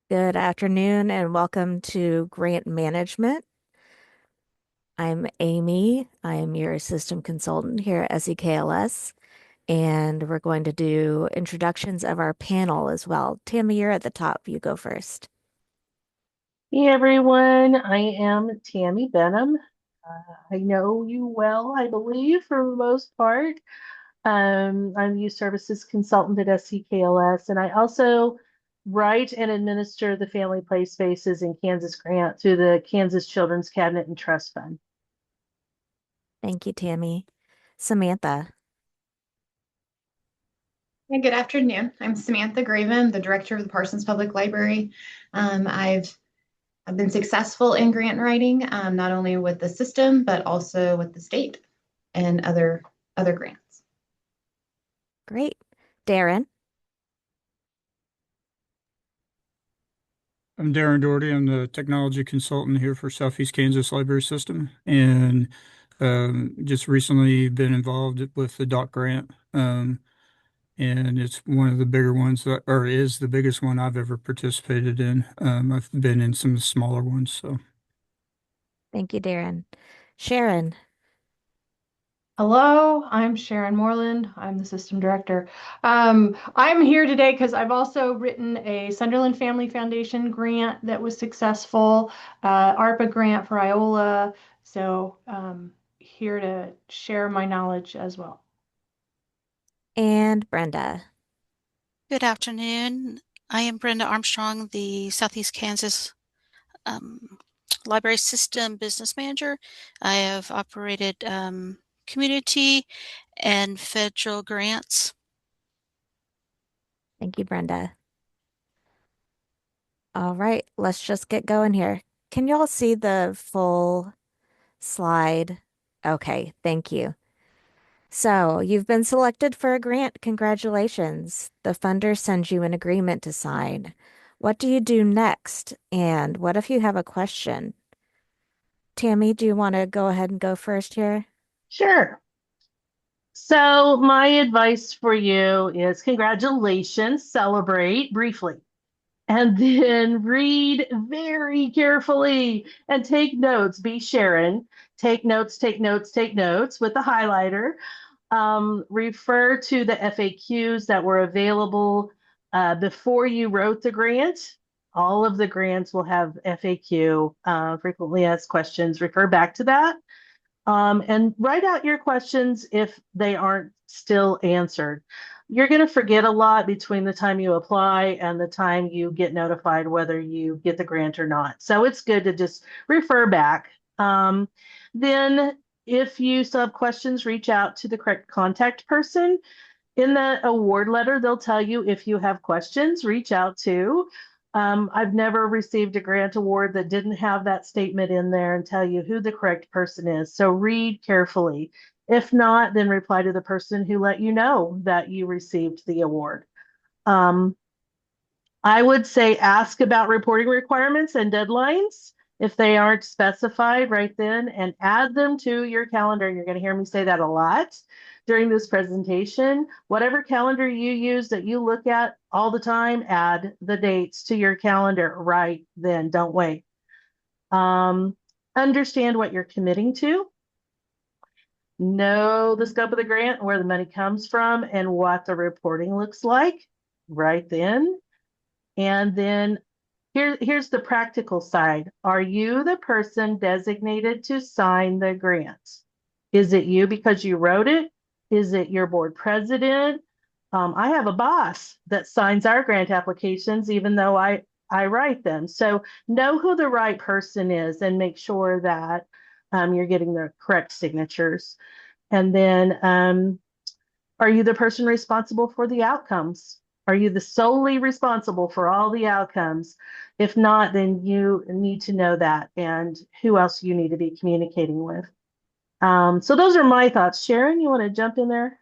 Good afternoon and welcome to Grant Management. I'm Amy. I am your system consultant here at SEKLS, and we're going to do introductions of our panel as well. Tammy, you're at the top. You go first. Hey everyone, I am Tammy Benham. I know you well, I believe, for the most part. I'm youth services consultant at SCKLS, and I also write and administer the family play spaces in Kansas Grant through the Kansas Children's Cabinet and Trust Fund. Thank you, Tammy. Samantha. Hey, good afternoon. I'm Samantha Graven, the director of the Parsons Public Library. I've been successful in grant writing, not only with the system, but also with the state and other grants. Great. Darren. I'm Darren Doherty. I'm the technology consultant here for Southeast Kansas Library System, and just recently been involved with the DOC grant. And it's one of the bigger ones that, or is the biggest one I've ever participated in. I've been in some smaller ones, so. Thank you, Darren. Sharon. Hello, I'm Sharon Moreland. I'm the system director. I'm here today because I've also written a Sunderland Family Foundation grant that was successful, ARPA grant for Iola. So here to share my knowledge as well. And Brenda. Good afternoon. I am Brenda Armstrong, the Southeast Kansas um, Library System Business Manager. I have operated community and federal grants. Thank you, Brenda. All right, let's just get going here. Can you all see the full slide? Okay, thank you. So, you've been selected for a grant. Congratulations. The funder sends you an agreement to sign. What do you do next? And what if you have a question? Tammy, do you want to go ahead and go first here? Sure. So my advice for you is congratulations, celebrate briefly. And then read very carefully and take notes. Be Sharon. Take notes, take notes, take notes with the highlighter. Refer to the FAQs that were available before you wrote the grant. All of the grants will have FAQ, frequently asked questions. Refer back to that. And write out your questions if they aren't still answered. You're going to forget a lot between the time you apply and the time you get notified whether you get the grant or not. So it's good to just refer back. Then, if you still have questions, reach out to the correct contact person. In the award letter, they'll tell you if you have questions, reach out to. I've never received a grant award that didn't have that statement in there and tell you who the correct person is. So read carefully. If not, then reply to the person who let you know that you received the award. Um, I would say ask about reporting requirements and deadlines if they aren't specified right then, and add them to your calendar. You're going to hear me say that a lot during this presentation. Whatever calendar you use that you look at all the time, add the dates to your calendar right then. Don't wait. Understand what you're committing to. Know the scope of the grant, where the money comes from, and what the reporting looks like right then. And then here's the practical side. Are you the person designated to sign the grant? Is it you because you wrote it? Is it your board president? I have a boss that signs our grant applications, even though I write them. So know who the right person is and make sure that you're getting the correct signatures. And then are you the person responsible for the outcomes? Are you the solely responsible for all the outcomes? If not, then you need to know that and who else you need to be communicating with. So those are my thoughts. Sharon, you want to jump in there?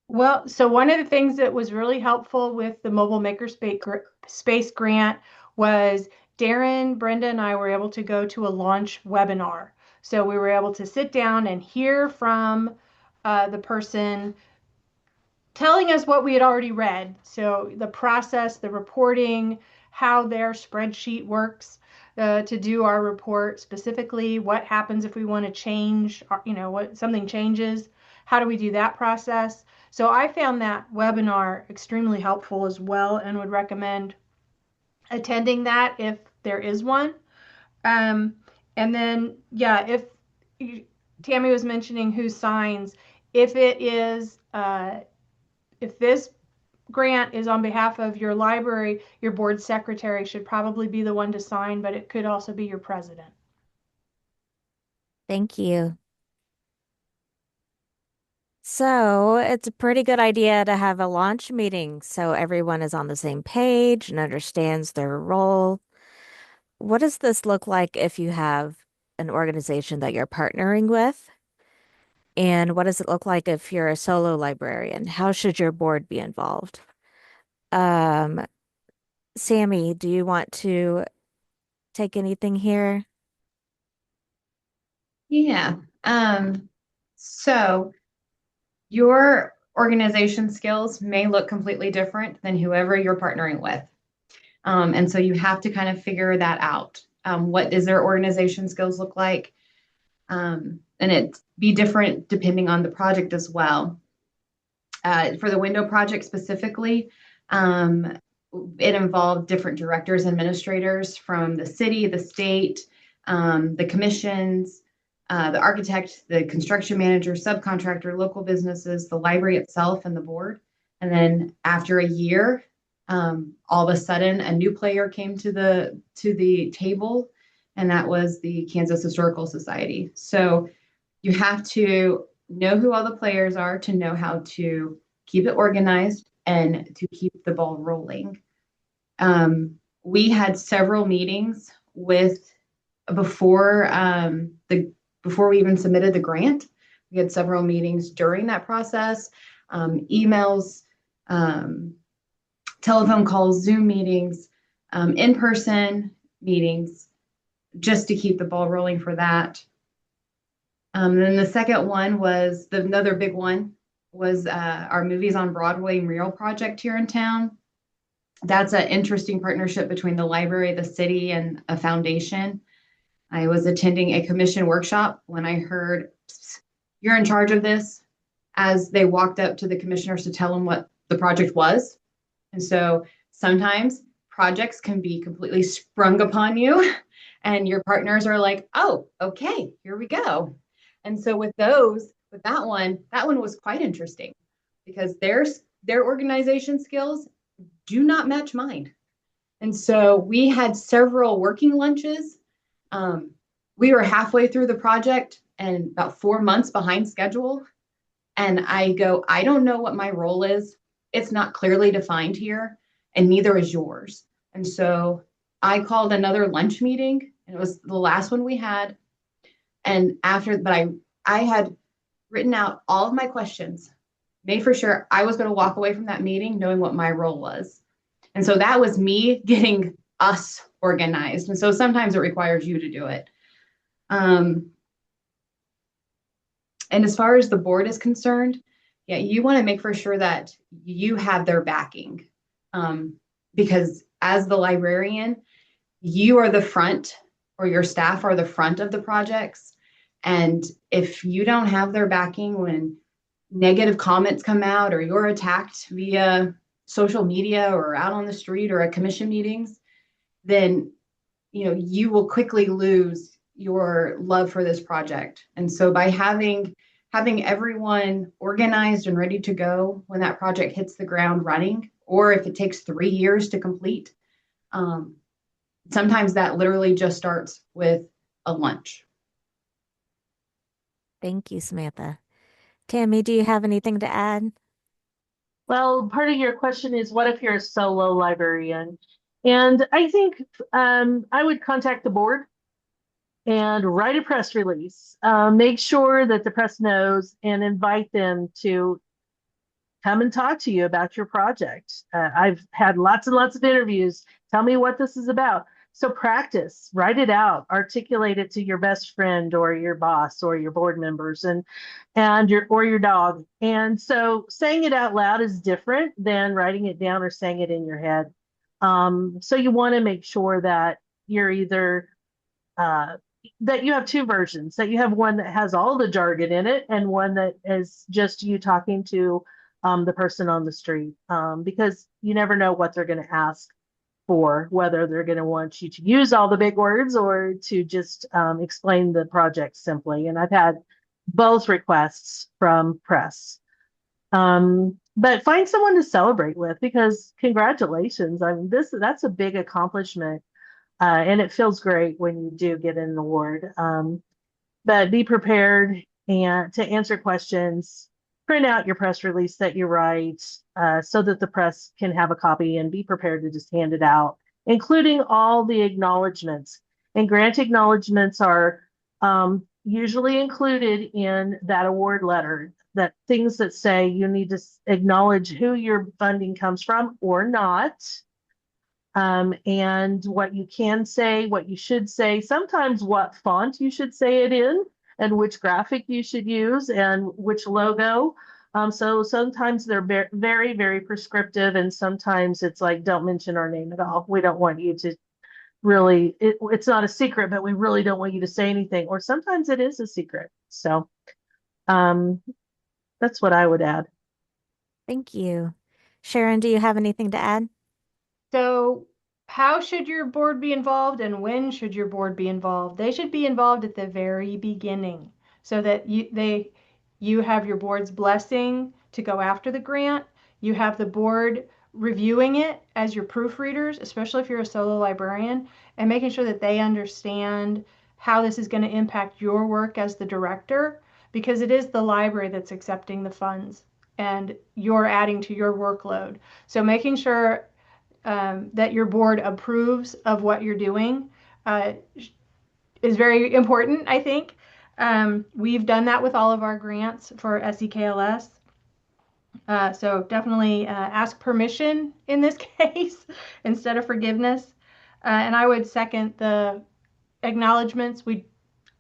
Well, so one of the things that was really helpful with the Mobile Makerspace grant was Darren, Brenda, and I were able to go to a launch webinar. So we were able to sit down and hear from the person telling us what we had already read. So the process, the reporting, how their spreadsheet works to do our report, specifically what happens if we want to change, what something changes. How do we do that process? So I found that webinar extremely helpful as well, and would recommend attending that if there is one. And then, yeah, if Tammy was mentioning who signs, if it is, if this grant is on behalf of your library, your board secretary should probably be the one to sign, but it could also be your president. Thank you. So it's a pretty good idea to have a launch meeting so everyone is on the same page and understands their role. What does this look like if you have an organization that you're partnering with? And what does it look like if you're a solo librarian? How should your board be involved? Um, Sammy, do you want to take anything here? Yeah. So your organization skills may look completely different than whoever you're partnering with. And so you have to kind of figure that out. What does their organization skills look like? And it be different depending on the project as well. For the window project specifically, it involved different directors, administrators from the city, the state, the commissions, the architect, the construction manager, subcontractor, local businesses, the library itself, and the board. And then after a year, all of a sudden, a new player came to the table, and that was the Kansas Historical Society. So you have to know who all the players are to know how to keep it organized and to keep the ball rolling. We had several meetings before we even submitted the grant. We had several meetings during that process, emails, telephone calls, Zoom meetings, in-person meetings, just to keep the ball rolling for that. Then the second one was another big one was our Movies on Broadway mural project here in town. That's an interesting partnership between the library, the city, and a foundation. I was attending a commission workshop when I heard, "You're in charge of this," as they walked up to the commissioners to tell them what the project was. And so sometimes projects can be completely sprung upon you, and your partners are like, "Oh, okay, here we go." And so with that one was quite interesting because their organization skills do not match mine. And so we had several working lunches. We were halfway through the project and about 4 months behind schedule. And I go, "I don't know what my role is. It's not clearly defined here, and neither is yours." And so I called another lunch meeting, and it was the last one we had. And I had written out all of my questions, made for sure I was going to walk away from that meeting knowing what my role was. And so that was me getting us organized. And so sometimes it requires you to do it. And as far as the board is concerned, yeah, you want to make for sure that you have their backing. Because as the librarian, you are the front, or your staff are the front of the projects. And if you don't have their backing when negative comments come out, or you're attacked via social media or out on the street or at commission meetings, then you will quickly lose your love for this project. And so by having everyone organized and ready to go when that project hits the ground running, or if it takes 3 years to complete, sometimes that literally just starts with a lunch. Thank you, Samantha. Tammy, do you have anything to add? Well, part of your question is, what if you're a solo librarian? And I think I would contact the board and write a press release. Make sure that the press knows and invite them to come and talk to you about your project. I've had lots and lots of interviews. Tell me what this is about. So practice, write it out, articulate it to your best friend or your boss or your board members and your dog. And so saying it out loud is different than writing it down or saying it in your head. So you want to make sure that you're either that you have two versions, that you have one that has all the jargon in it and one that is just you talking to the person on the street, because you never know what they're going to ask for, whether they're going to want you to use all the big words or to just explain the project simply. And I've had both requests from press. But find someone to celebrate with, because congratulations. I mean, that's a big accomplishment. And it feels great when you do get an award. But be prepared and to answer questions. Print out your press release that you write, so that the press can have a copy, and be prepared to just hand it out, including all the acknowledgments. And grant acknowledgments are usually included in that award letter. That things that say you need to acknowledge who your funding comes from or not, and what you can say, what you should say, sometimes what font you should say it in, and which graphic you should use, and which logo. So sometimes they're very, very prescriptive, and sometimes it's like, don't mention our name at all. We don't want you to really, it's not a secret, but we really don't want you to say anything. Or sometimes it is a secret. So that's what I would add. Thank you. Sharon, do you have anything to add? So how should your board be involved and when should your board be involved? They should be involved at the very beginning so that you have your board's blessing to go after the grant. You have the board reviewing it as your proofreaders, especially if you're a solo librarian, and making sure that they understand how this is going to impact your work as the director, because it is the library that's accepting the funds and you're adding to your workload. So making sure that your board approves of what you're doing is very important, I think. We've done that with all of our grants for SEKLS. So definitely ask permission in this case instead of forgiveness. And I would second the acknowledgments.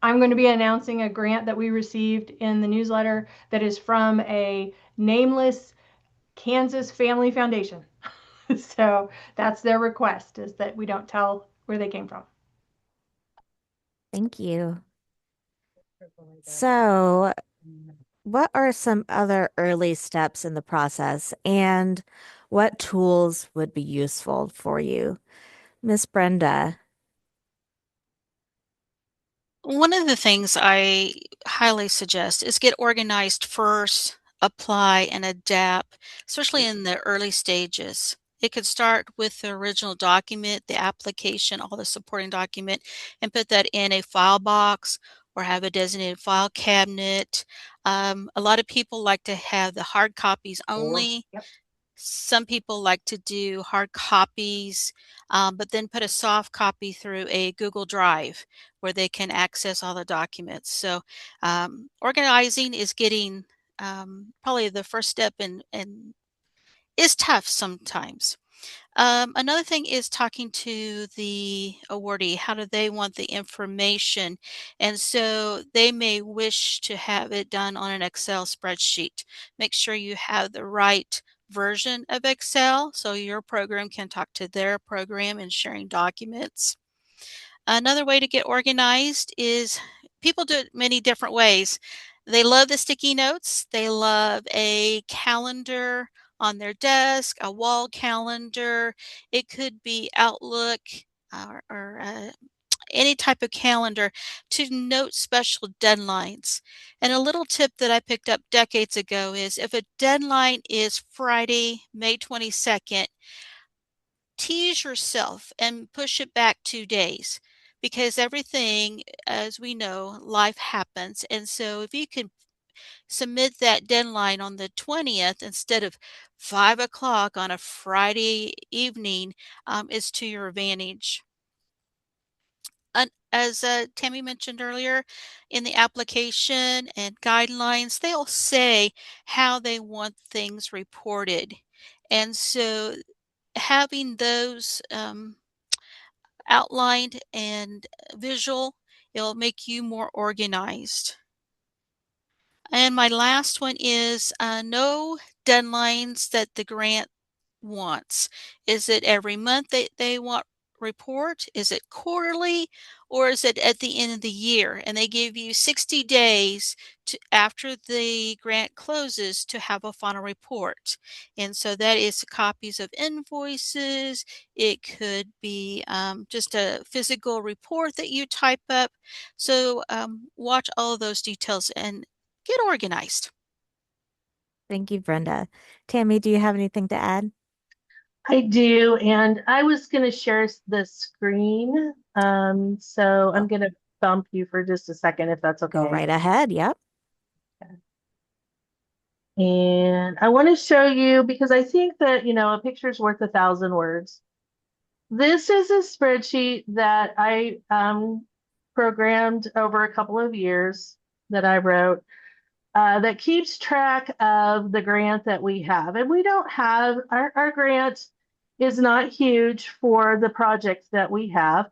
I'm going to be announcing a grant that we received in the newsletter that is from a nameless Kansas Family Foundation. So that's their request, is that we don't tell where they came from. Thank you. So, what are some other early steps in the process, and what tools would be useful for you? Miss Brenda. One of the things I highly suggest is get organized first, apply and adapt, especially in the early stages. It could start with the original document, the application, all the supporting document, and put that in a file box or have a designated file cabinet. A lot of people like to have the hard copies only. Yep. Some people like to do hard copies, but then put a soft copy through a Google Drive where they can access all the documents. So organizing is getting probably the first step, and is tough sometimes. Another thing is talking to the awardee. How do they want the information? And so they may wish to have it done on an Excel spreadsheet. Make sure you have the right version of Excel so your program can talk to their program in sharing documents. Another way to get organized is, people do it many different ways. They love the sticky notes. They love a calendar on their desk, a wall calendar. It could be Outlook or any type of calendar to note special deadlines. And a little tip that I picked up decades ago is, if a deadline is Friday, May 22nd, tease yourself and push it back 2 days, because everything, as we know, life happens. And so if you can submit that deadline on the 20th instead of 5 o'clock on a Friday evening, is to your advantage. As Tammy mentioned earlier, in the application and guidelines, they'll say how they want things reported. And so having those outlined and visual, it'll make you more organized. And my last one is, no deadlines that the grant wants. Is it every month they want report? Is it quarterly? Or is it at the end of the year? And they give you 60 days after the grant closes to have a final report. And so that is copies of invoices. It could be just a physical report that you type up. So watch all of those details and get organized. Thank you, Brenda. Tammy, do you have anything to add? I do, and I was going to share the screen. So I'm going to bump you for just a second, if that's okay. Go right ahead. Yep. And I want to show you, because I think that, a picture's worth 1,000 words. This is a spreadsheet that I programmed over a couple of years that I wrote that keeps track of the grant that we have. And we don't have, our grant is not huge for the projects that we have,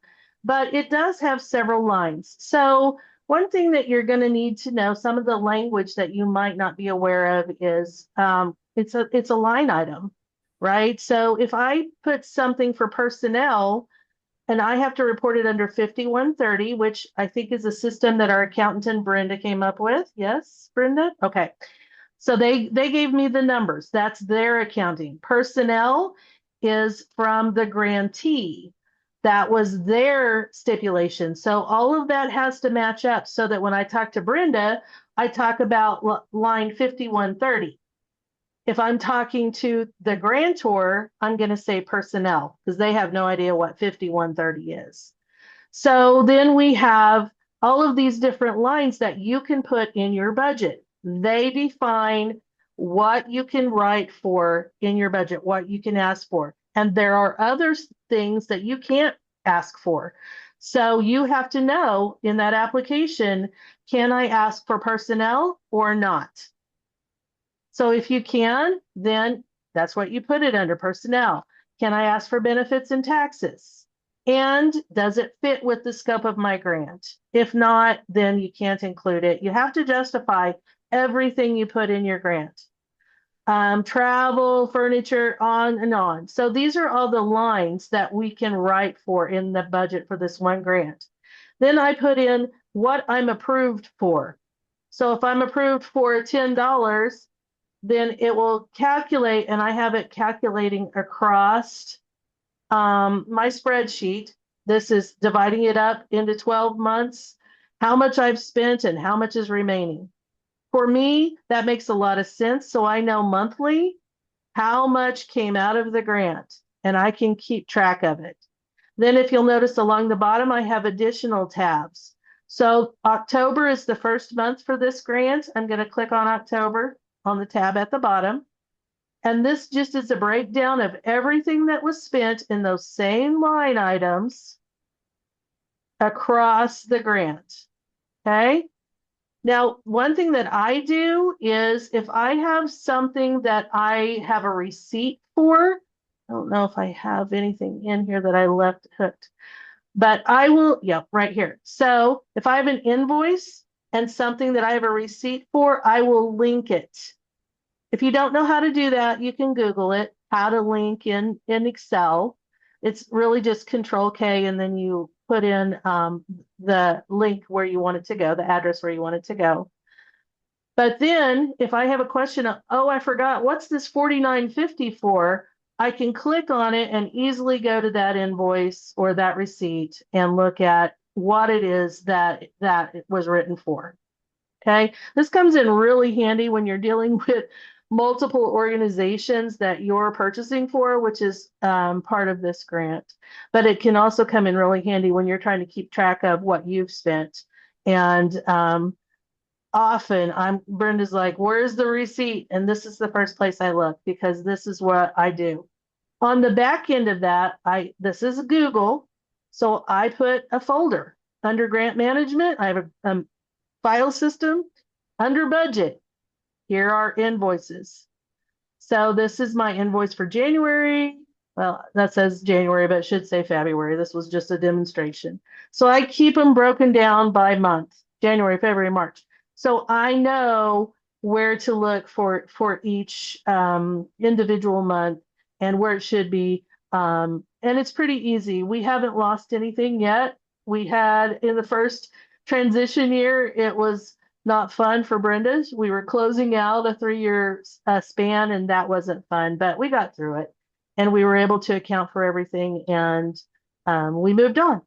but it does have several lines. So one thing that you're going to need to know, some of the language that you might not be aware of is it's a line item, right? So if I put something for personnel and I have to report it under 5130, which I think is a system that our accountant Brenda came up with. Yes, Brenda? Okay. So they gave me the numbers. That's their accounting. Personnel is from the grantee. That was their stipulation. So all of that has to match up so that when I talk to Brenda, I talk about line 5130. If I'm talking to the grantor, I'm going to say personnel because they have no idea what 5130 is. So then we have all of these different lines that you can put in your budget. They define what you can write for in your budget, what you can ask for. And there are other things that you can't ask for. So you have to know in that application, can I ask for personnel or not? So if you can, then that's what you put it under, personnel. Can I ask for benefits and taxes? And does it fit with the scope of my grant? If not, then you can't include it. You have to justify everything you put in your grant. Travel, furniture, on and on. So these are all the lines that we can write for in the budget for this one grant. Then I put in what I'm approved for. So if I'm approved for $10, then it will calculate, and I have it calculating across my spreadsheet. This is dividing it up into 12 months, how much I've spent and how much is remaining. For me, that makes a lot of sense. So I know monthly how much came out of the grant, and I can keep track of it. Then if you'll notice along the bottom, I have additional tabs. So October is the first month for this grant. I'm going to click on October on the tab at the bottom. And this just is a breakdown of everything that was spent in those same line items across the grant. Okay. Now, one thing that I do is if I have something that I have a receipt for, I don't know if I have anything in here that I left hooked, but I will, right here. So if I have an invoice and something that I have a receipt for, I will link it. If you don't know how to do that, you can Google it, how to link in Excel. It's really just Control K, and then you put in the link where you want it to go, the address where you want it to go. But then if I have a question of, oh, I forgot, what's this $49.50 for? I can click on it and easily go to that invoice or that receipt and look at what it is that it was written for. Okay, this comes in really handy when you're dealing with multiple organizations that you're purchasing for, which is part of this grant. But it can also come in really handy when you're trying to keep track of what you've spent. And often Brenda's like, where's the receipt? And this is the first place I look because this is what I do. On the back end of that, this is Google. So I put a folder under grant management. I have a file system under budget. Here are invoices. So this is my invoice for January. Well, that says January, but it should say February. This was just a demonstration. So I keep them broken down by month, January, February, March. So I know where to look for each individual month and where it should be. And it's pretty easy. We haven't lost anything yet. We had in the first transition year, it was not fun for Brenda's. We were closing out a 3-year span, and that wasn't fun, but we got through it and we were able to account for everything, and we moved on.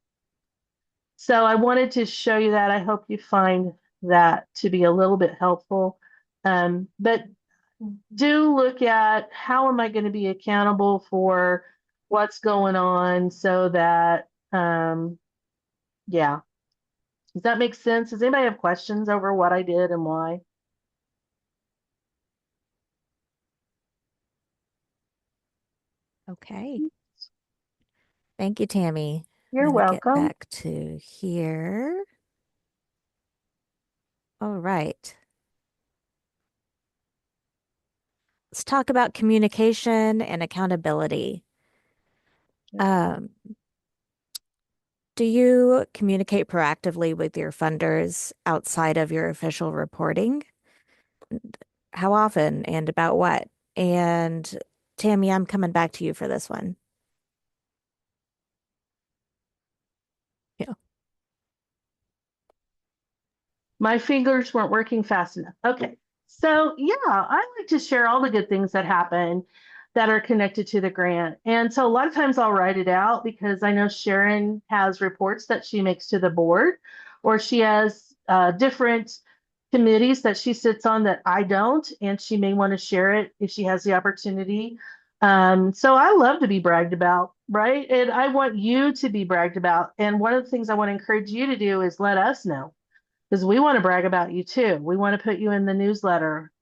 So I wanted to show you that. I hope you find that to be a little bit helpful. But do look at how am I going to be accountable for what's going on so that, yeah. Does that make sense? Does anybody have questions over what I did and why? Okay. Thank you, Tammy. I'm You're gonna get welcome. back to here. All right. Let's talk about communication and accountability. Um, do you communicate proactively with your funders outside of your official reporting? How often and about what? And Tammy, I'm coming back to you for this one. Yeah. My fingers weren't working fast enough. Okay. So, yeah, I like to share all the good things that happen that are connected to the grant. And so, a lot of times I'll write it out because I know Sharon has reports that she makes to the board, or she has different committees that she sits on that I don't, and she may want to share it if she has the opportunity. So, I love to be bragged about, right? And I want you to be bragged about. And one of the things I want to encourage you to do is let us know because we want to brag about you too. We want to put you in the newsletter,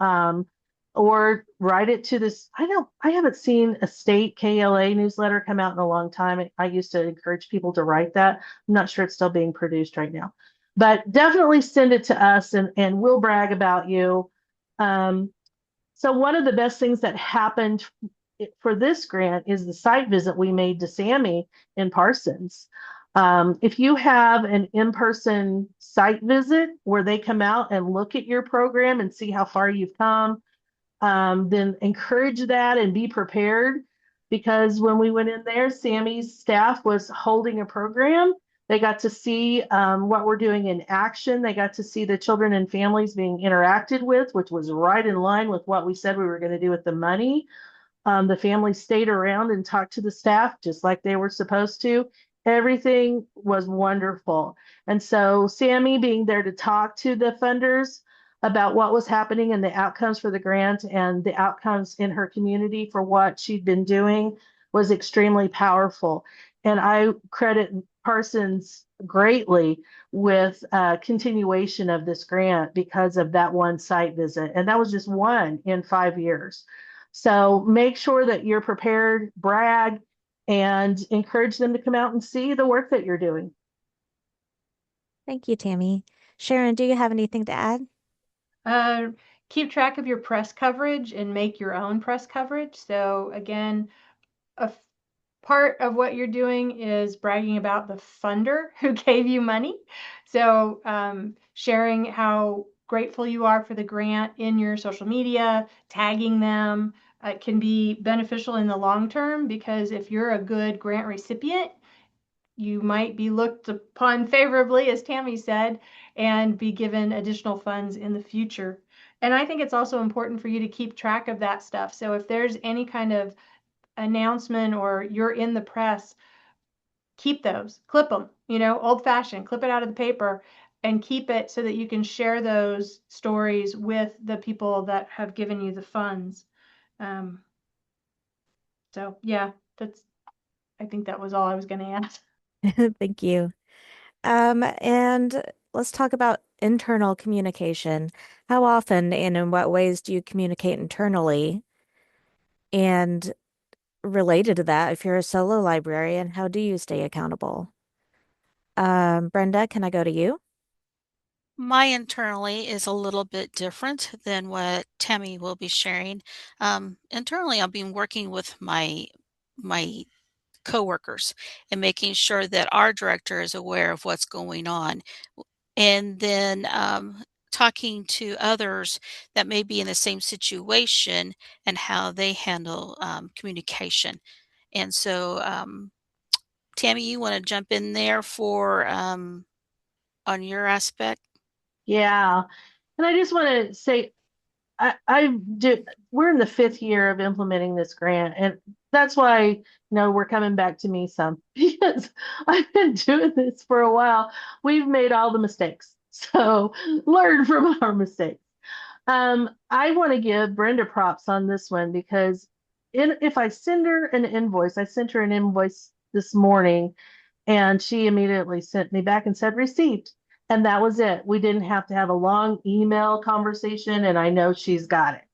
or write it to this. I haven't seen a state KLA newsletter come out in a long time. I used to encourage people to write that. I'm not sure it's still being produced right now, but definitely send it to us and we'll brag about you. So one of the best things that happened for this grant is the site visit we made to Sammy in Parsons. If you have an in-person site visit where they come out and look at your program and see how far you've come, then encourage that and be prepared. Because when we went in there, Sammy's staff was holding a program. They got to see what we're doing in action. They got to see the children and families being interacted with, which was right in line with what we said we were going to do with the money. The family stayed around and talked to the staff just like they were supposed to. Everything was wonderful. And so Sammy being there to talk to the funders about what was happening and the outcomes for the grant and the outcomes in her community for what she'd been doing was extremely powerful. And I credit Parsons greatly with continuation of this grant because of that one site visit. And that was just one in 5 years. So make sure that you're prepared, brag, and encourage them to come out and see the work that you're doing. Thank you, Tammy. Sharon, do you have anything to add? Keep track of your press coverage and make your own press coverage. So again, part of what you're doing is bragging about the funder who gave you money. So sharing how grateful you are for the grant in your social media, tagging them, can be beneficial in the long term because if you're a good grant recipient, you might be looked upon favorably, as Tammy said, and be given additional funds in the future. And I think it's also important for you to keep track of that stuff. So if there's any kind of announcement or you're in the press, keep those, clip them, old fashioned, clip it out of the paper and keep it so that you can share those stories with the people that have given you the funds. So yeah, I think that was all I was going to add. Thank you. And let's talk about internal communication. How often and in what ways do you communicate internally? And related to that, if you're a solo librarian, how do you stay accountable? Brenda, can I go to you? My internally is a little bit different than what Tammy will be sharing. Internally, I've been working with my coworkers and making sure that our director is aware of what's going on. And then talking to others that may be in the same situation and how they handle communication. And so, Tammy, you want to jump in there for on your aspect? Yeah. And I just want to say, we're in the 5th year of implementing this grant, and that's why, we're coming back to me some because I've been doing this for a while. We've made all the mistakes, so learn from our mistakes. I want to give Brenda props on this one because if I send her an invoice, I sent her an invoice this morning, and she immediately sent me back and said received. And that was it. We didn't have to have a long email conversation, and I know she's got it.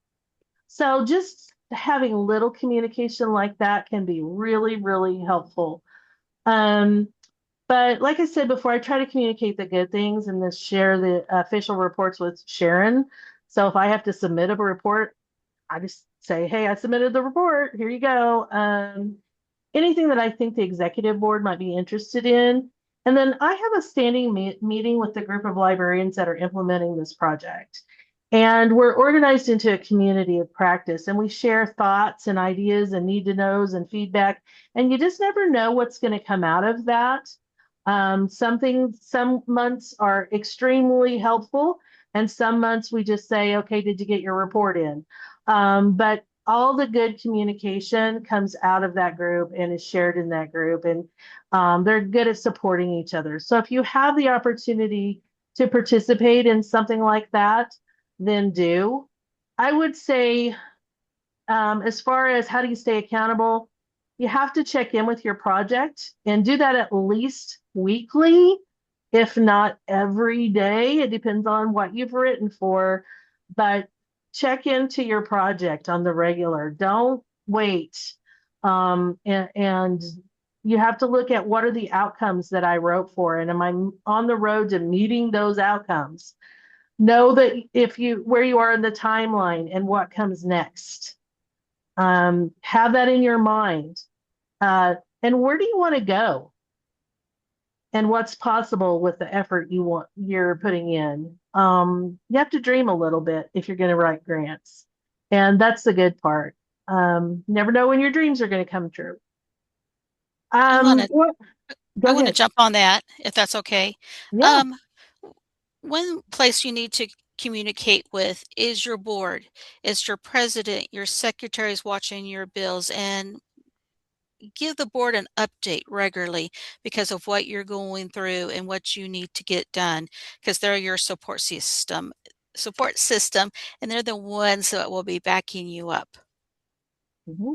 So just having little communication like that can be really, really helpful. But like I said before, I try to communicate the good things and then share the official reports with Sharon. So if I have to submit a report, I just say, hey, I submitted the report. Here you go. Anything that I think the executive board might be interested in. And then I have a standing meeting with the group of librarians that are implementing this project. And we're organized into a community of practice, and we share thoughts and ideas and need to knows and feedback. And you just never know what's going to come out of that. Some months are extremely helpful, and some months we just say, okay, did you get your report in? But all the good communication comes out of that group and is shared in that group, and they're good at supporting each other. So if you have the opportunity to participate in something like that, then do. I would say, as far as how do you stay accountable, you have to check in with your project and do that at least weekly, if not every day. It depends on what you've written for, but check into your project on the regular. Don't wait. And you have to look at what are the outcomes that I wrote for, and am I on the road to meeting those outcomes? Know that where you are in the timeline and what comes next. Have that in your mind. And where do you want to go? And what's possible with the effort you're putting in. You have to dream a little bit if you're going to write grants. And that's the good part. Never know when your dreams are going to come true. I want to Go ahead. jump on that if that's okay. Yeah. One place you need to communicate with is your board. It's your president, your secretaries watching your bills, and give the board an update regularly because of what you're going through and what you need to get done, because they're your support system, and they're the ones that will be backing you up. Mm-hmm.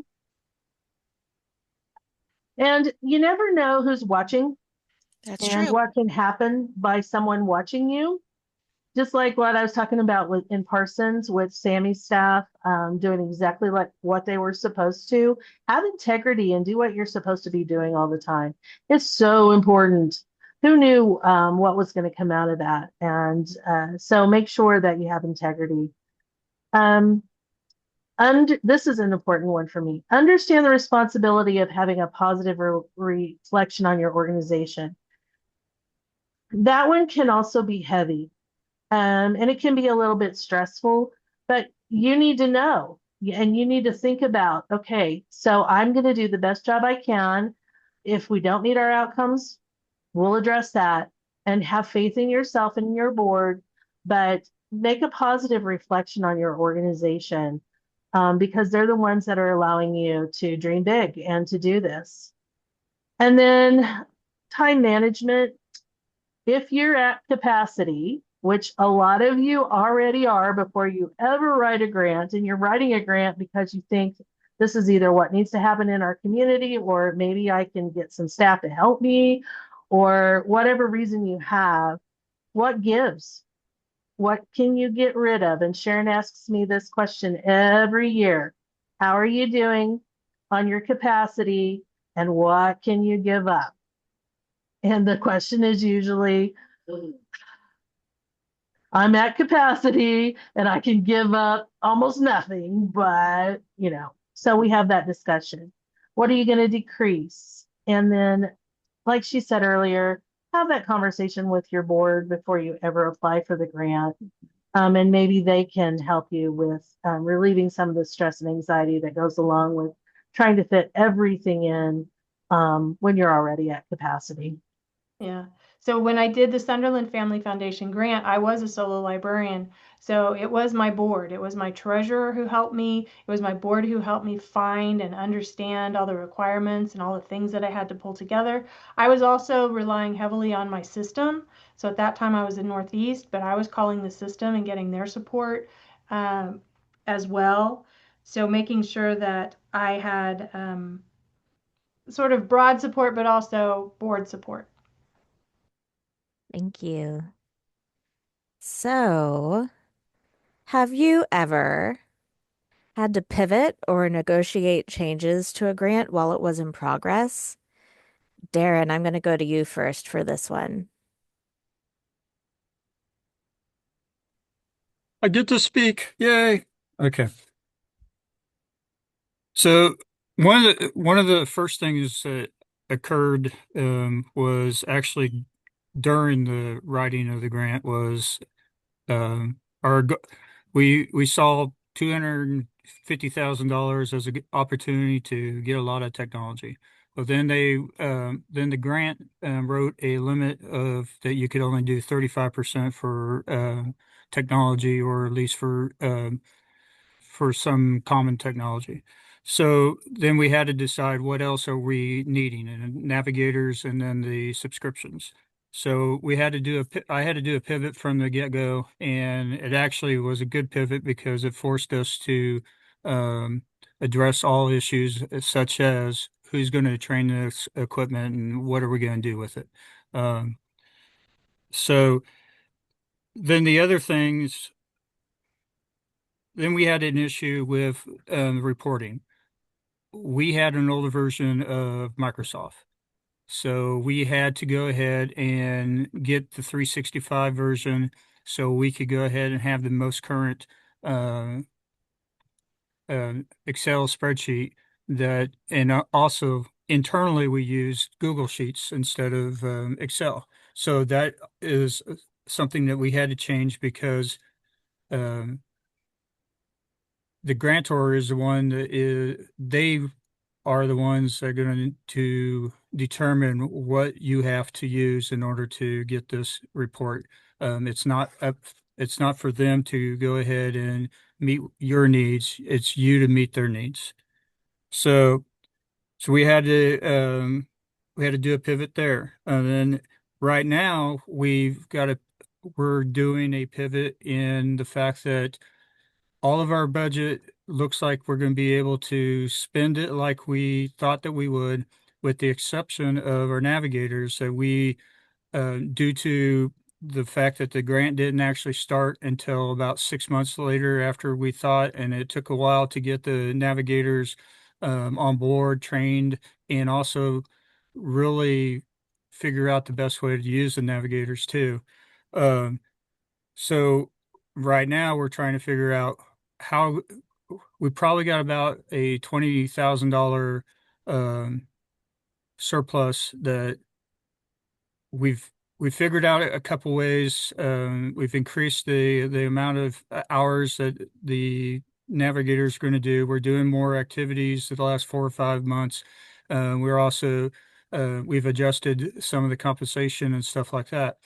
And you never know who's watching. That's and true. what can happen by someone watching you. Just like what I was talking about in Parsons with Sammy's staff, doing exactly like what they were supposed to. Have integrity and do what you're supposed to be doing all the time. It's so important. Who knew what was going to come out of that? And so make sure that you have integrity. This is an important one for me. Understand the responsibility of having a positive reflection on your organization. That one can also be heavy. And it can be a little bit stressful, but you need to know and you need to think about, okay, so I'm going to do the best job I can. If we don't meet our outcomes, we'll address that, and have faith in yourself and your board, but make a positive reflection on your organization, because they're the ones that are allowing you to dream big and to do this. And then time management. If you're at capacity, which a lot of you already are before you ever write a grant, and you're writing a grant because you think this is either what needs to happen in our community, or maybe I can get some staff to help me, or whatever reason you have, what gives? What can you get rid of? And Sharon asks me this question every year. How are you doing on your capacity, and what can you give up? And the question is usually, I'm at capacity and I can give up almost nothing, but so we have that discussion. What are you going to decrease? And then, like she said earlier, have that conversation with your board before you ever apply for the grant. and maybe they can help you with relieving some of the stress and anxiety that goes along with trying to fit everything in when you're already at capacity. Yeah. So when I did the Sunderland Family Foundation grant, I was a solo librarian. So it was my board. It was my treasurer who helped me. It was my board who helped me find and understand all the requirements and all the things that I had to pull together. I was also relying heavily on my system. So at that time I was in Northeast, but I was calling the system and getting their support as well. So making sure that I had sort of broad support, but also board support. Thank you. So, have you ever had to pivot or negotiate changes to a grant while it was in progress? Darren, I'm going to go to you first for this one. I get to speak. Yay. Okay. So one of the first things that occurred was actually during the writing of the grant was our we saw $250,000 as an opportunity to get a lot of technology. But then the grant wrote a limit of that you could only do 35% for technology, or at least for some common technology. So then we had to decide what else are we needing, and navigators and then the subscriptions. So I had to do a pivot from the get-go, and it actually was a good pivot because it forced us to um, address all issues such as who's going to train this equipment and what are we going to do with it. Um, so then the other things, then we had an issue with reporting. We had an older version of Microsoft. So we had to go ahead and get the 365 version so we could go ahead and have the most current uh, Excel spreadsheet and also internally we used Google Sheets instead of Excel. So that is something that we had to change because um, the grantor is the one that they are the ones that are going to determine what you have to use in order to get this report. It's not for them to go ahead and meet your needs. It's you to meet their needs. So, so we had to do a pivot there. And then right now we're doing a pivot in the fact that all of our budget looks like we're going to be able to spend it like we thought that we would, with the exception of our navigators that due to the fact that the grant didn't actually start until about 6 months later after we thought, and it took a while to get the navigators on board, trained, and also really figure out the best way to use the navigators too. Um, so right now we're trying to figure out how we probably got about a $20,000 um, surplus that we've we figured out a couple ways. We've increased the amount of hours that the navigator is going to do. We're doing more activities the last 4 or 5 months. We're also we've adjusted some of the compensation and stuff like that.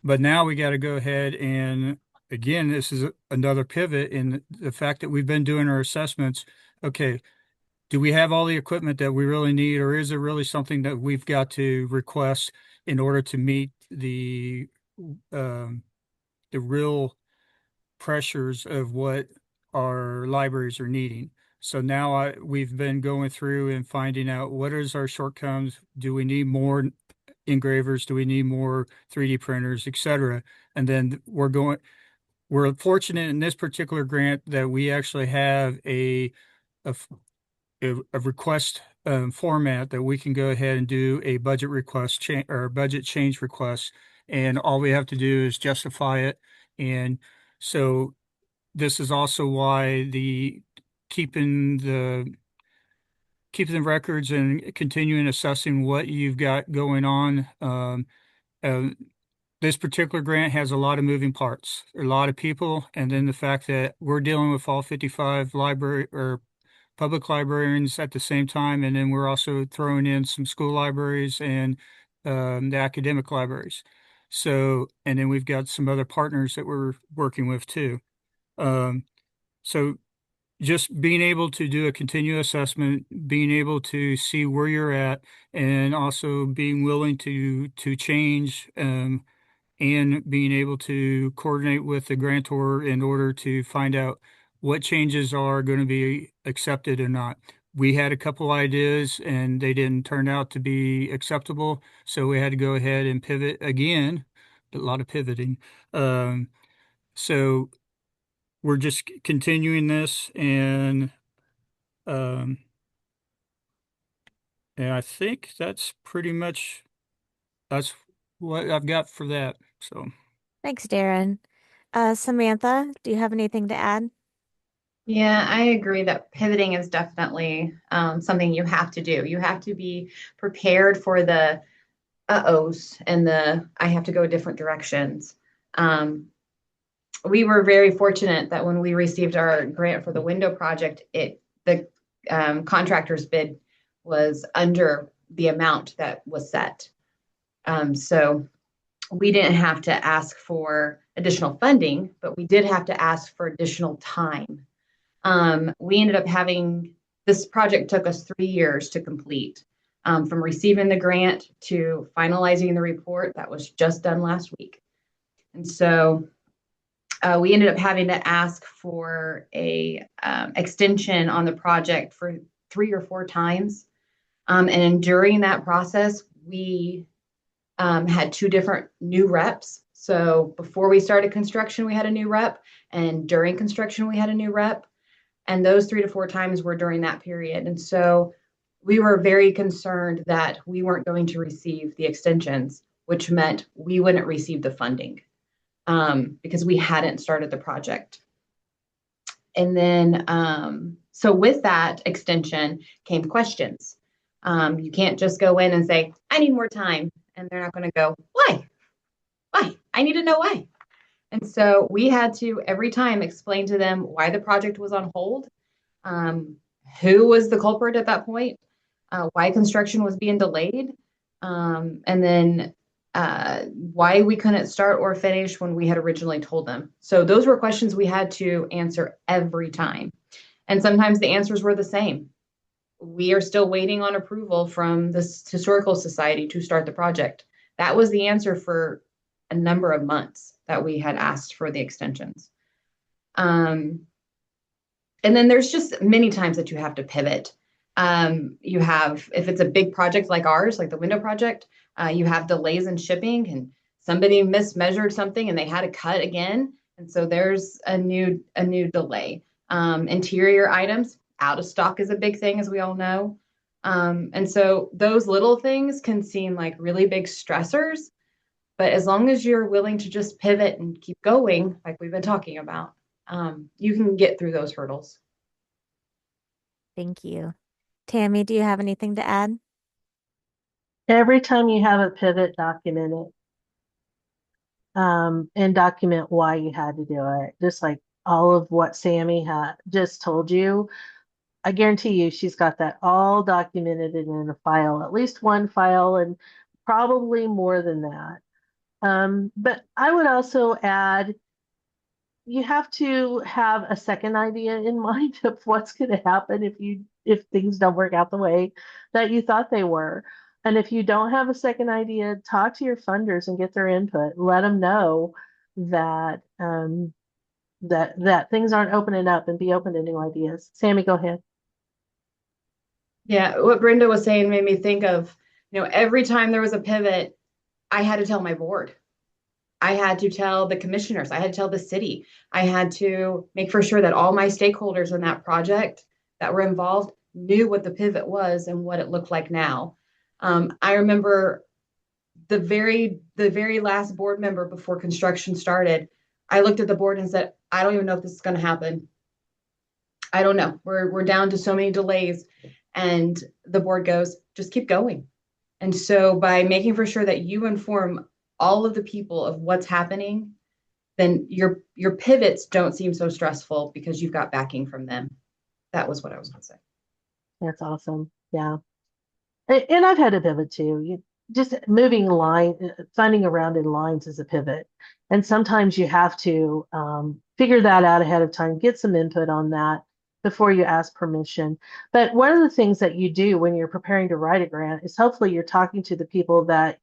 But now we got to go ahead and again, this is another pivot in the fact that we've been doing our assessments. Okay, do we have all the equipment that we really need, or is it really something that we've got to request in order to meet um, the real pressures of what our libraries are needing? So now we've been going through and finding out what is our shortcomings. Do we need more engravers? Do we need more 3D printers, etc.? And then we're fortunate in this particular grant that we actually have a a request format that we can go ahead and do a budget request or a budget change request, and all we have to do is justify it. And so this is also why the keeping the keeping the records and continuing assessing what you've got going on. Uh, this particular grant has a lot of moving parts, a lot of people, and then the fact that we're dealing with all 55 library or public librarians at the same time, and then we're also throwing in some school libraries and the academic libraries. So, and then we've got some other partners that we're working with too. Um, so just being able to do a continuous assessment, being able to see where you're at, and also being willing to change, and being able to coordinate with the grantor in order to find out what changes are going to be accepted or not. We had a couple ideas and they didn't turn out to be acceptable, so we had to go ahead and pivot again. A lot of pivoting. So we're just continuing this, um, and I think that's what I've got for that. So. Thanks, Darren. Samantha, do you have anything to add? Yeah, I agree that pivoting is definitely something you have to do. You have to be prepared for the uh-ohs and the I have to go different directions. We were very fortunate that when we received our grant for the window project, the contractor's bid was under the amount that was set. So we didn't have to ask for additional funding, but we did have to ask for additional time. We ended up having this project took us 3 years to complete, from receiving the grant to finalizing the report that was just done last week. And so we ended up having to ask for a extension on the project for 3 or 4 times. And during that process, we had 2 different new reps. So before we started construction, we had a new rep, and during construction, we had a new rep. And those 3 to 4 times were during that period. And so we were very concerned that we weren't going to receive the extensions, which meant we wouldn't receive the funding, because we hadn't started the project. And then, so with that extension came questions. You can't just go in and say, I need more time. And they're not going to go, why? Why? I need to know why. And so we had to every time explain to them why the project was on hold, who was the culprit at that point, why construction was being delayed, and then why we couldn't start or finish when we had originally told them. So those were questions we had to answer every time. And sometimes the answers were the same. We are still waiting on approval from the Historical Society to start the project. That was the answer for a number of months that we had asked for the extensions. And then there's just many times that you have to pivot. You have, if it's a big project like ours, like the window project, you have delays in shipping and somebody mismeasured something and they had to cut again. And so there's a new delay. Interior items, out of stock is a big thing, as we all know. And so those little things can seem like really big stressors, but as long as you're willing to just pivot and keep going, like we've been talking about, you can get through those hurdles. Thank you. Tammy, do you have anything to add? Every time you have a pivot, document it. And document why you had to do it. Just like all of what Sammy had just told you. I guarantee you she's got that all documented in a file, at least one file, and probably more than that. But I would also add, you have to have a second idea in mind of what's going to happen if things don't work out the way that you thought they were. And if you don't have a second idea, talk to your funders and get their input. Let them know that that things aren't opening up, and be open to new ideas. Sammy, go ahead. Yeah, what Brenda was saying made me think of, every time there was a pivot, I had to tell my board. I had to tell the commissioners. I had to tell the city. I had to make for sure that all my stakeholders in that project that were involved knew what the pivot was and what it looked like now. I remember the very last board member before construction started, I looked at the board and said, I don't even know if this is going to happen. I don't know. We're down to so many delays. And the board goes, just keep going. And so by making for sure that you inform all of the people of what's happening, then your pivots don't seem so stressful because you've got backing from them. That was what I was going to say. That's awesome. Yeah. And I've had a pivot too. You just moving finding around in lines is a pivot. And sometimes you have to figure that out ahead of time, get some input on that before you ask permission. But one of the things that you do when you're preparing to write a grant is hopefully you're talking to the people that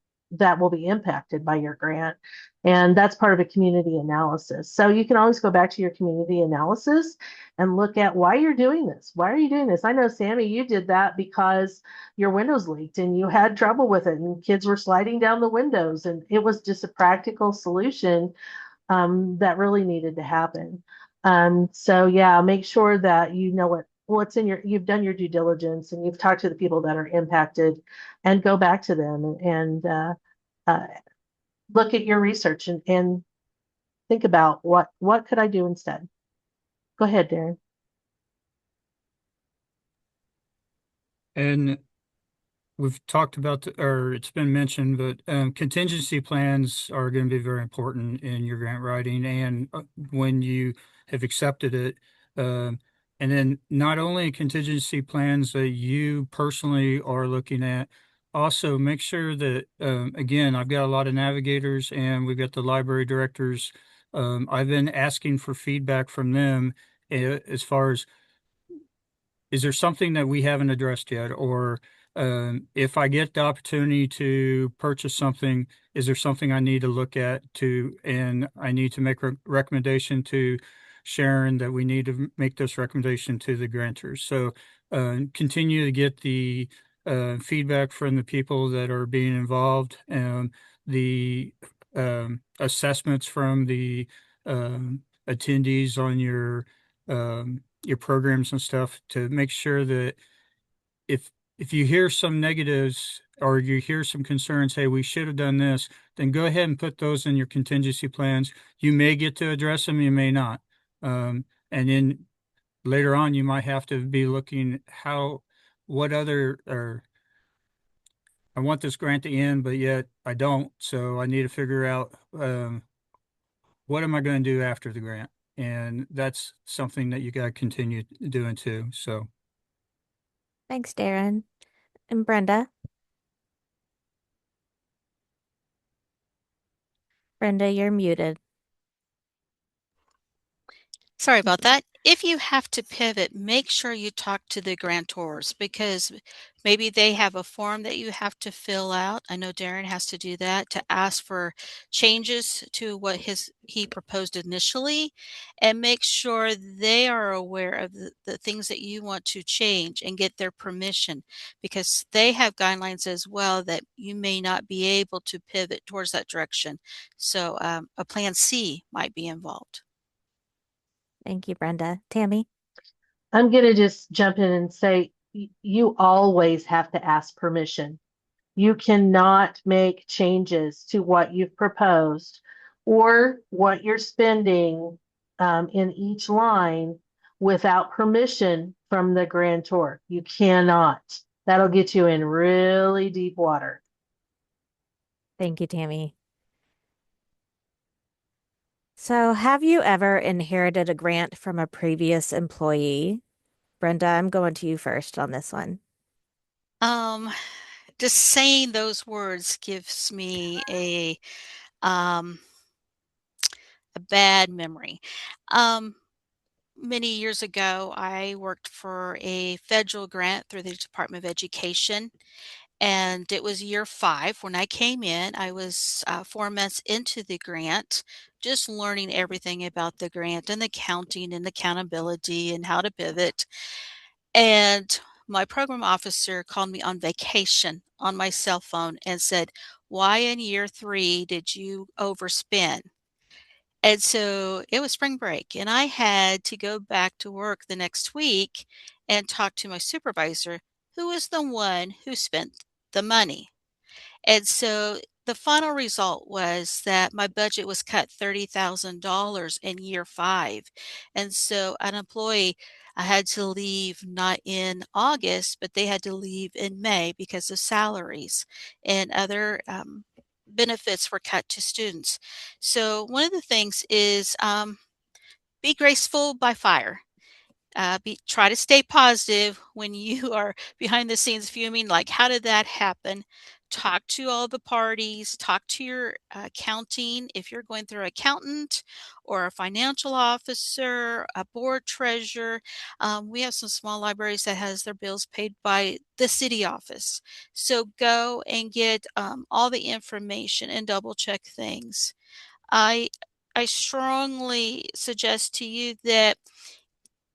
will be impacted by your grant. And that's part of a community analysis. So you can always go back to your community analysis and look at why you're doing this. Why are you doing this? I know, Sammy, you did that because your windows leaked and you had trouble with it and kids were sliding down the windows, and it was just a practical solution that really needed to happen. So yeah, make sure that you know what's in you've done your due diligence and you've talked to the people that are impacted, and go back to them and uh, look at your research and think about what could I do instead. Go ahead, Darren. And we've talked about, or it's been mentioned, but contingency plans are going to be very important in your grant writing and when you have accepted it. And then not only contingency plans that you personally are looking at, also make sure that, again, I've got a lot of navigators and we've got the library directors. I've been asking for feedback from them as far as, is there something that we haven't addressed yet? Or if I get the opportunity to purchase something, is there something I need to look at and I need to make a recommendation to Sharon that we need to make this recommendation to the grantors. So continue to get the feedback from the people that are being involved, and the assessments from the attendees on your programs and stuff, to make sure that if you hear some negatives or you hear some concerns, hey, we should have done this, then go ahead and put those in your contingency plans. You may get to address them, you may not. And then later on, you might have to be looking what other, or I want this grant to end, but yet I don't. So I need to figure out what am I going to do after the grant? And that's something that you got to continue doing too. So. Thanks, Darren. And Brenda? Brenda, you're muted. Sorry about that. If you have to pivot, make sure you talk to the grantors, because maybe they have a form that you have to fill out. I know Darren has to do that to ask for changes to what he proposed initially, and make sure they are aware of the things that you want to change and get their permission, because they have guidelines as well that you may not be able to pivot towards that direction. So a plan C might be involved. Thank you, Brenda. Tammy? I'm going to just jump in and say you always have to ask permission. You cannot make changes to what you've proposed or what you're spending in each line without permission from the grantor. You cannot. That'll get you in really deep water. Thank you, Tammy. So, have you ever inherited a grant from a previous employee? Brenda, I'm going to you first on this one. Just saying those words gives me a bad memory. Many years ago, I worked for a federal grant through the Department of Education, and it was year 5 when I came in. I was 4 months into the grant, just learning everything about the grant and the counting and accountability and how to pivot. And my program officer called me on vacation on my cell phone and said, "Why in year 3 did you overspend?" And so it was spring break, and I had to go back to work the next week and talk to my supervisor, who was the one who spent the money. And so the final result was that my budget was cut $30,000 in year 5. And so an employee, I had to leave not in August, but they had to leave in May because of salaries and other benefits were cut to students. So one of the things is be graceful by fire. Try to stay positive when you are behind the scenes fuming, like, how did that happen? Talk to all the parties, talk to your accounting, if you're going through an accountant or a financial officer, a board treasurer. We have some small libraries that has their bills paid by the city office. So go and get all the information and double check things. I I strongly suggest to you that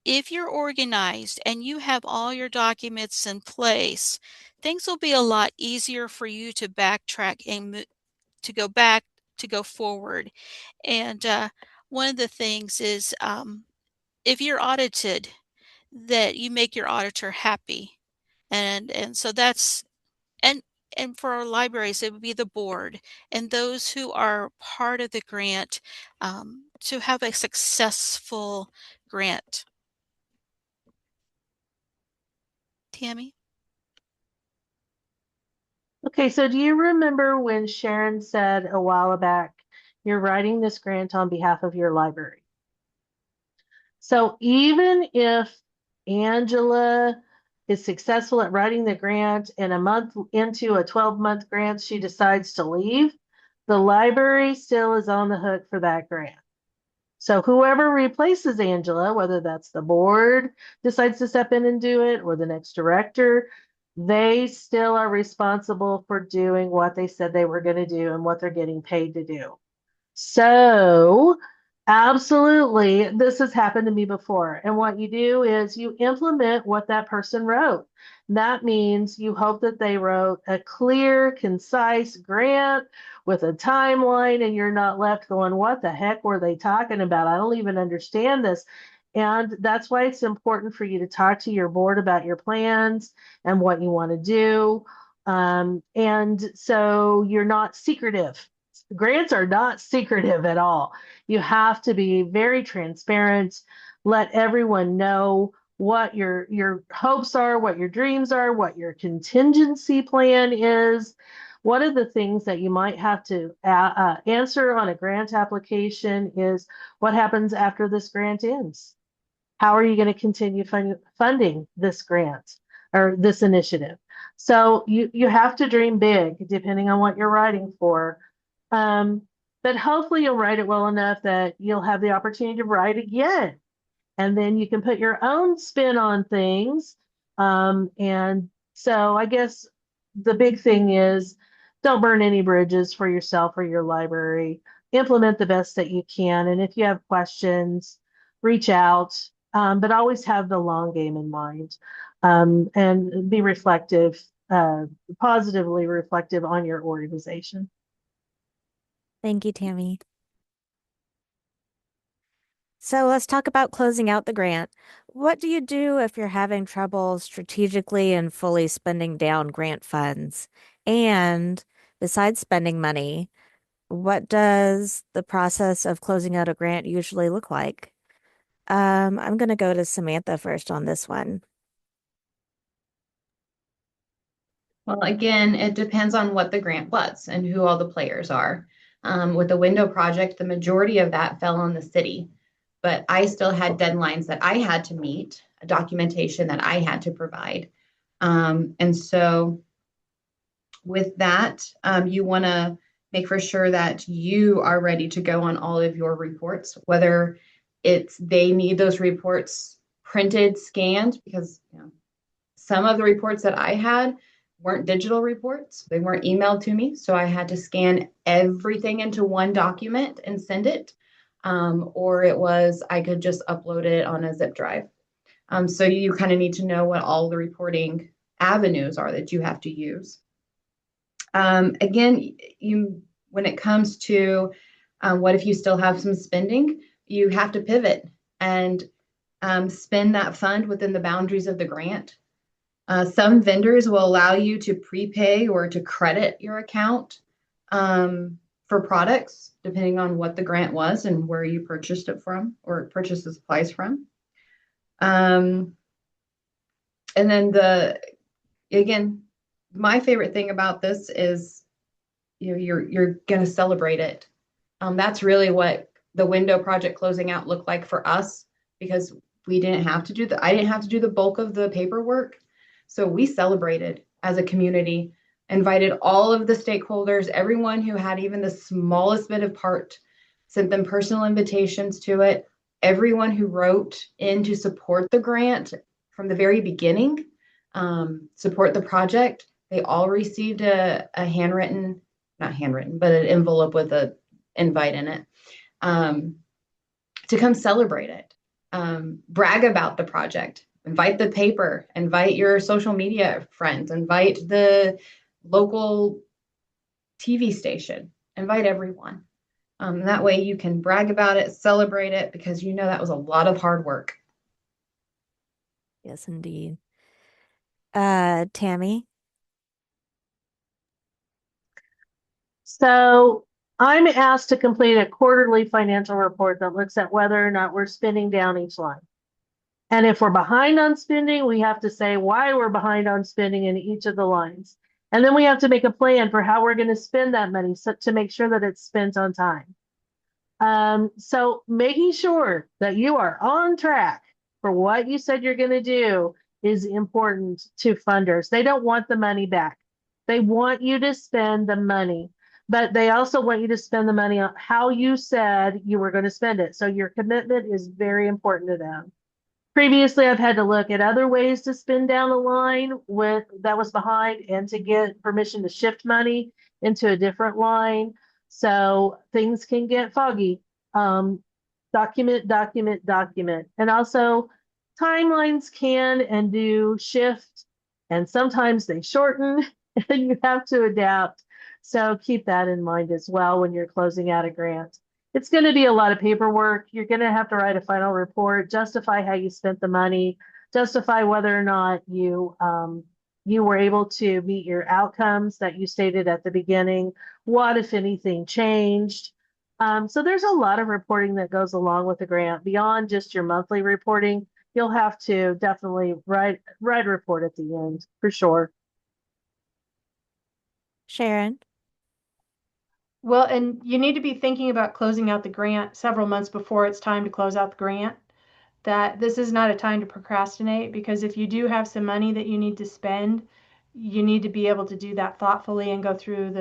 if you're organized and you have all your documents in place, things will be a lot easier for you to backtrack and to go back, to go forward. And one of the things is if you're audited, that you make your auditor happy. And so that's and and for our libraries, it would be the board and those who are part of the grant to have a successful grant. Tammy? Okay, so do you remember when Sharon said a while back, you're writing this grant on behalf of your library? So even if Angela is successful at writing the grant and a month into a 12-month grant, she decides to leave, the library still is on the hook for that grant. So whoever replaces Angela, whether that's the board decides to step in and do it or the next director, they still are responsible for doing what they said they were going to do and what they're getting paid to do. So absolutely, this has happened to me before. And what you do is you implement what that person wrote. That means you hope that they wrote a clear, concise grant with a timeline, and you're not left going, what the heck were they talking about? I don't even understand this. And that's why it's important for you to talk to your board about your plans and what you want to do. And so you're not secretive. Grants are not secretive at all. You have to be very transparent, let everyone know what your hopes are, what your dreams are, what your contingency plan is. One of the things that you might have to answer on a grant application is what happens after this grant ends? How are you going to continue funding this grant or this initiative? So you have to dream big depending on what you're writing for. But hopefully you'll write it well enough that you'll have the opportunity to write again. And then you can put your own spin on things. And so I guess the big thing is don't burn any bridges for yourself or your library. Implement the best that you can. And if you have questions, reach out. But always have the long game in mind, and be reflective, positively reflective on your organization. Thank you, Tammy. So let's talk about closing out the grant. What do you do if you're having trouble strategically and fully spending down grant funds? And besides spending money, what does the process of closing out a grant usually look like? I'm going to go to Samantha first on this one. Well, again, it depends on what the grant was and who all the players are. With the window project, the majority of that fell on the city, but I still had deadlines that I had to meet, a documentation that I had to provide. And so with that, you want to make for sure that you are ready to go on all of your reports, whether it's they need those reports printed, scanned, because some of the reports that I had weren't digital reports. They weren't emailed to me. So I had to scan everything into one document and send it. Or it was, I could just upload it on a zip drive. So you kind of need to know what all the reporting avenues are that you have to use. Again, when it comes to what if you still have some spending, you have to pivot and spend that fund within the boundaries of the grant. Some vendors will allow you to prepay or to credit your account for products, depending on what the grant was and where you purchased it from or purchased the supplies from. And then again, my favorite thing about this is you're going to celebrate it. That's really what the window project closing out looked like for us, because I didn't have to do the bulk of the paperwork. So we celebrated as a community, invited all of the stakeholders, everyone who had even the smallest bit of part, sent them personal invitations to it. Everyone who wrote in to support the grant from the very beginning, support the project, they all received a handwritten, not handwritten, but an envelope with an invite in it, to come celebrate it, brag about the project, invite the paper, invite your social media friends, invite the local TV station, invite everyone. That way you can brag about it, celebrate it, because you know that was a lot of hard work. Yes, indeed. Tammy? So I'm asked to complete a quarterly financial report that looks at whether or not we're spending down each line. And if we're behind on spending, we have to say why we're behind on spending in each of the lines. And then we have to make a plan for how we're going to spend that money to make sure that it's spent on time. So making sure that you are on track for what you said you're going to do is important to funders. They don't want the money back. They want you to spend the money, but they also want you to spend the money on how you said you were going to spend it. So your commitment is very important to them. Previously, I've had to look at other ways to spend down a line that was behind and to get permission to shift money into a different line. So things can get foggy. Document, document, document. And also timelines can and do shift, and sometimes they shorten and you have to adapt. So keep that in mind as well when you're closing out a grant. It's going to be a lot of paperwork. You're going to have to write a final report, justify how you spent the money, justify whether or not you were able to meet your outcomes that you stated at the beginning. What, if anything, changed? So there's a lot of reporting that goes along with the grant beyond just your monthly reporting. You'll have to definitely write a report at the end for sure. Sharon? Well, and you need to be thinking about closing out the grant several months before it's time to close out the grant. That this is not a time to procrastinate, because if you do have some money that you need to spend, you need to be able to do that thoughtfully and go through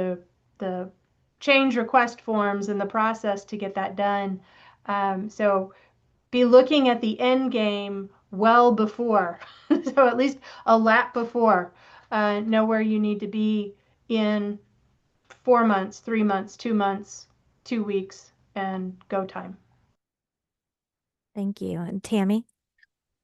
the change request forms and the process to get that done. So be looking at the end game well before, so at least a lap before, know where you need to be in 4 months, 3 months, 2 months, 2 weeks, and go time. Thank you. And Tammy?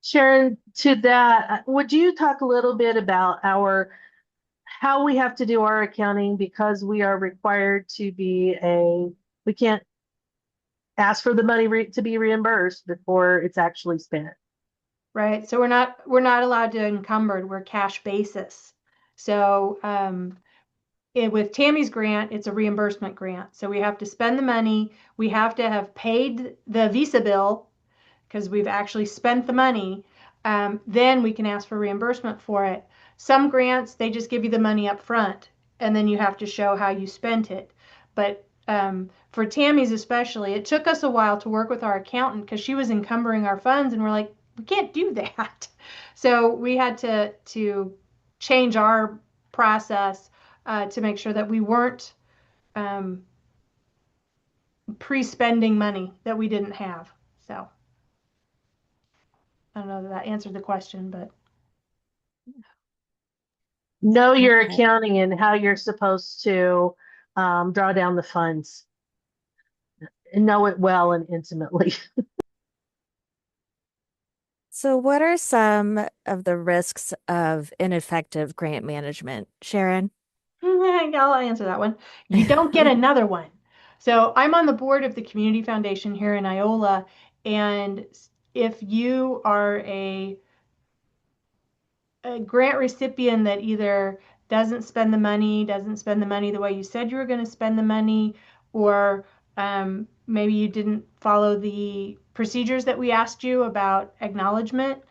Sharon, to that, would you talk a little bit about how we have to do our accounting, because we are required to we can't ask for the money to be reimbursed before it's actually spent. Right. So we're not allowed to encumbered. We're cash basis. So with Tammy's grant, it's a reimbursement grant. So we have to spend the money. We have to have paid the Visa bill because we've actually spent the money. Then we can ask for reimbursement for it. Some grants, they just give you the money up front, and then you have to show how you spent it. But for Tammy's especially, it took us a while to work with our accountant because she was encumbering our funds, and we're like, we can't do that. So we had to change our process to make sure that we weren't pre-spending money that we didn't have. So I don't know that that answered the question, but Know your Okay. accounting and how you're supposed to draw down the funds, and know it well and intimately. So, what are some of the risks of ineffective grant management? Sharon? I'll answer that one. You don't get another one. So I'm on the board of the Community Foundation here in Iola, and if you are a grant recipient that either doesn't spend the money the way you said you were going to spend the money, or maybe you didn't follow the procedures that we asked you about acknowledgement,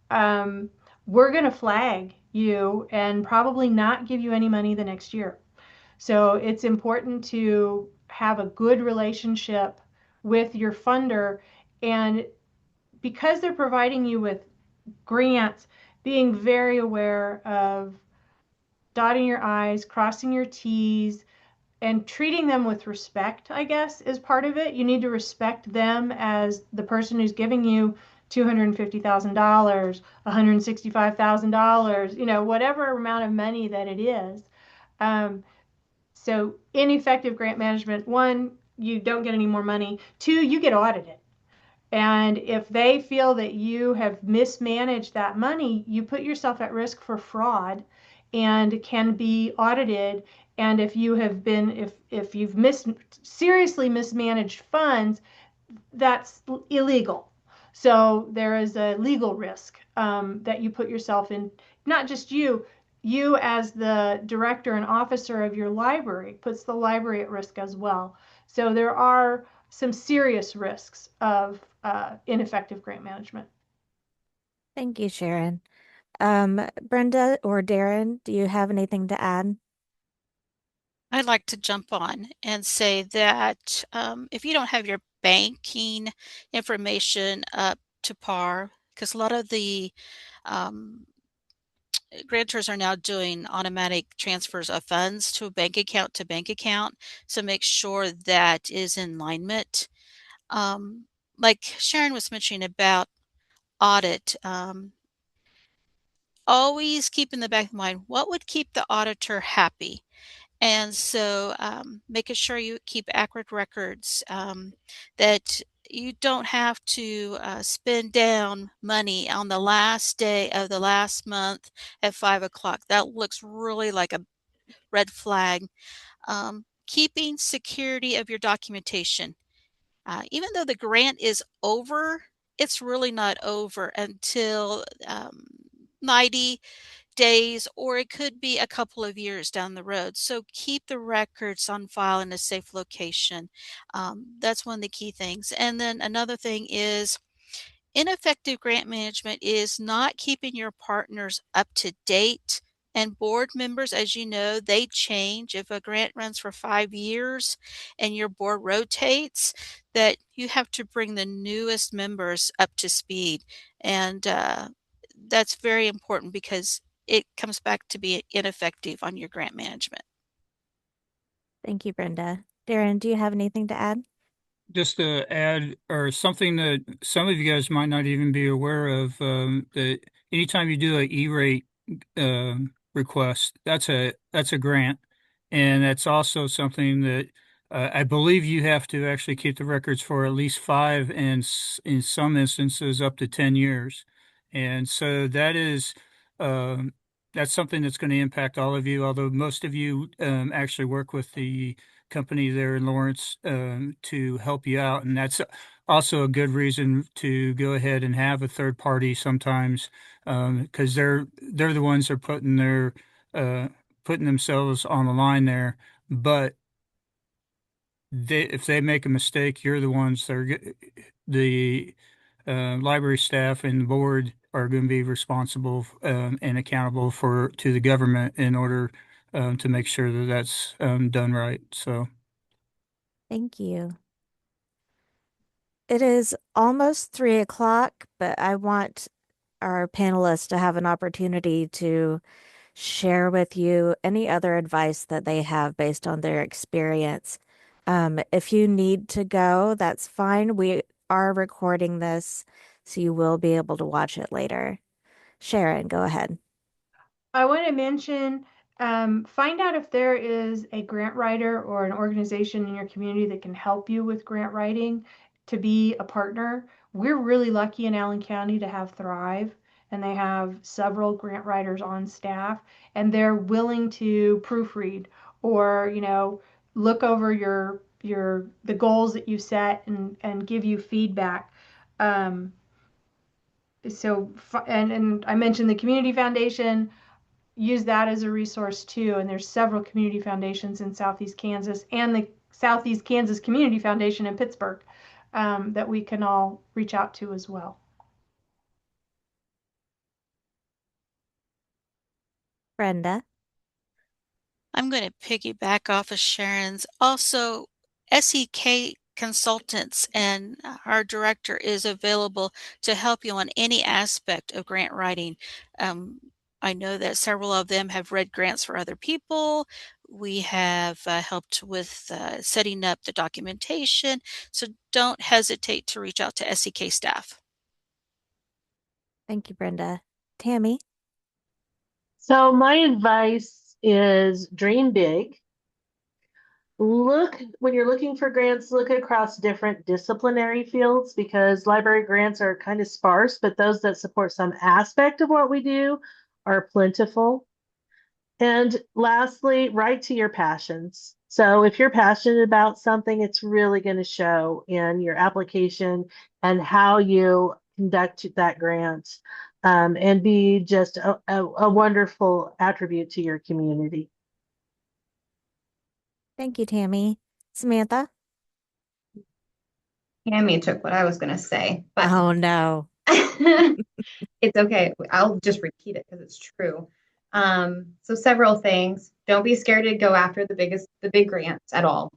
we're going to flag you and probably not give you any money the next year. So it's important to have a good relationship with your funder. And because they're providing you with grants, being very aware of dotting your I's, crossing your T's, and treating them with respect, I guess, is part of it. You need to respect them as the person who's giving you $250,000, $165,000, whatever amount of money that it is. So ineffective grant management, one, you don't get any more money. Two, you get audited. And if they feel that you have mismanaged that money, you put yourself at risk for fraud and can be audited. And if you have been, if you've seriously mismanaged funds, that's illegal. So there is a legal risk that you put yourself in. Not just you as the director and officer of your library puts the library at risk as well. So there are some serious risks of ineffective grant management. Thank you, Sharon. Brenda or Darren, do you have anything to add? I'd like to jump on and say that if you don't have your banking information up to par, because a lot of the grantors are now doing automatic transfers of funds to bank account, so make sure that is in alignment. Like Sharon was mentioning about audit, always keep in the back of mind what would keep the auditor happy. And so making sure you keep accurate records, that you don't have to spend down money on the last day of the last month at 5 o'clock. That looks really like a red flag. Keeping security of your documentation. Even though the grant is over, it's really not over until 90 days, or it could be a couple of years down the road. So keep the records on file in a safe location. That's one of the key things. And then another thing is ineffective grant management is not keeping your partners up to date. And board members, as you know, they change. If a grant runs for 5 years and your board rotates, that you have to bring the newest members up to speed. And that's very important because it comes back to be ineffective on your grant management. Thank you, Brenda. Darren, do you have anything to add? Just to add, or something that some of you guys might not even be aware of, that anytime you do an E-rate request, that's a grant, and that's also something that I believe you have to actually keep the records for at least 5, and in some instances up to 10 years, and so that's something that's going to impact all of you. Although most of you actually work with the company there in Lawrence to help you out, and that's also a good reason to go ahead and have a third party sometimes, because they're the ones that are putting themselves on the line there. But if they make a mistake, you're the ones that are the library staff and the board are going to be responsible and accountable to the government in order to make sure that that's done right. So. Thank you. It is almost 3 o'clock, but I want our panelists to have an opportunity to share with you any other advice that they have based on their experience. If you need to go, that's fine. We are recording this, so you will be able to watch it later. Sharon, go ahead. I want to mention, find out if there is a grant writer or an organization in your community that can help you with grant writing to be a partner. We're really lucky in Allen County to have Thrive, and they have several grant writers on staff, and they're willing to proofread or, look over the goals that you set and give you feedback. And I mentioned the Community Foundation. Use that as a resource too. And there's several community foundations in Southeast Kansas and the Southeast Kansas Community Foundation in Pittsburgh that we can all reach out to as well. Brenda. I'm going to piggyback off of Sharon's. Also, SEK Consultants and our director is available to help you on any aspect of grant writing. I know that several of them have read grants for other people. We have helped with setting up the documentation, so don't hesitate to reach out to SEK staff. Thank you, Brenda. Tammy? So my advice is dream big. When you're looking for grants, look across different disciplinary fields because library grants are kind of sparse, but those that support some aspect of what we do are plentiful. And lastly, write to your passions. So if you're passionate about something, it's really going to show in your application and how you conduct that grant, and be just a wonderful attribute to your community. Thank you, Tammy. Samantha? Tammy took what I was going to say, but Oh, no. it's okay. I'll just repeat it because it's true. So several things. Don't be scared to go after the big grants at all.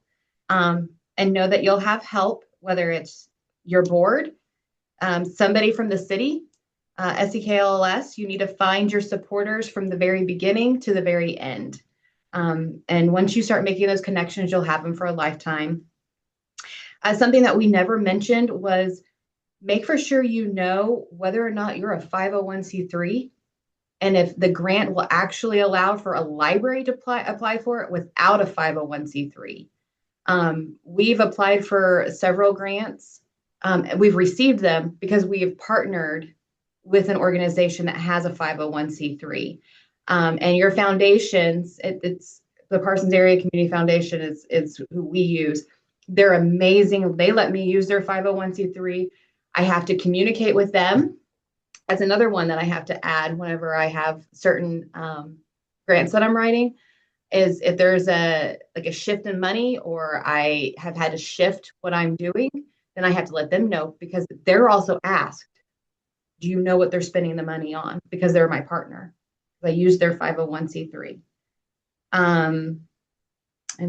And know that you'll have help, whether it's your board, somebody from the city, SEKLS. You need to find your supporters from the very beginning to the very end. And once you start making those connections, you'll have them for a lifetime. Something that we never mentioned was make for sure you know whether or not you're a 501c3 and if the grant will actually allow for a library to apply for it without a 501c3. We've applied for several grants. We've received them because we have partnered with an organization that has a 501c3. And your foundations, it's the Parsons Area Community Foundation is who we use. They're amazing. They let me use their 501c3. I have to communicate with them. That's another one that I have to add whenever I have certain grants that I'm writing, is if there's a shift in money or I have had to shift what I'm doing, then I have to let them know because they're also asked, do you know what they're spending the money on? Because they're my partner. I use their 501c3. And